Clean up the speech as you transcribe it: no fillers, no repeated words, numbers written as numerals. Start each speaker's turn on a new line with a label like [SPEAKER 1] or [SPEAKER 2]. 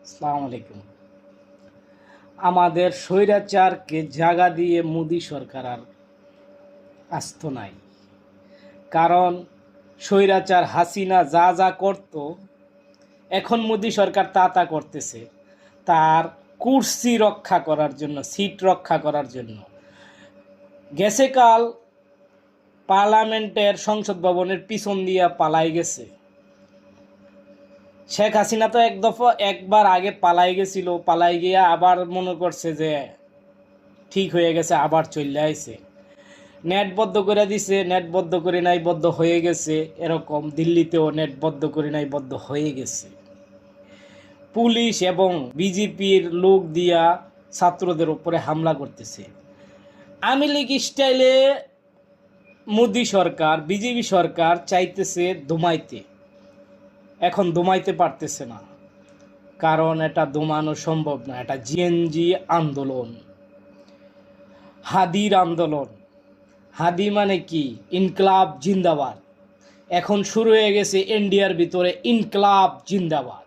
[SPEAKER 1] আসসালামু আলাইকুম। আমাদের স্বৈরাচারকে জাগা দিয়ে মোদি সরকার আর আস্ত নাই। কারণ স্বৈরাচার হাসিনা যা যা করত, এখন মোদি সরকার তা করতেছে তার কুর্সি রক্ষা করার জন্য, সিট রক্ষা করার জন্য। গেছে কাল পার্লামেন্টের সংসদ ভবনের পিছন দিয়া পালাই গেছে। শেখ হাসিনা তো একবার আগে পালাই গেছিল, পালাই গিয়ে আবার মনে করছে যে ঠিক হয়ে গেছে, আবার চলে আইছে। নেট বদ্ধ করে দিছে, নেট বদ্ধ করে নাই, বদ্ধ হয়ে গেছে। এরকম দিল্লিতেও নেট বদ্ধ করে নাই, বদ্ধ হয়ে গেছে। পুলিশ এবং বিজেপির লোক দিয়া ছাত্রদের উপরে হামলা করতেছে। আওয়ামী লীগ স্টাইলে মোদি সরকার, বিজেপি সরকার চাইতেছে দমাইতে। এখন দমাইতে পারতেছে না, কারণ এটা দমানো সম্ভব না। এটা জিএনজি আন্দোলন, হাদির আন্দোলন। হাদি মানে কি? ইনকলাব জিন্দাবাদ। এখন শুরু হয়ে গেছে ইন্ডিয়ার ভিতরে ইনকলাব জিন্দাবাদ।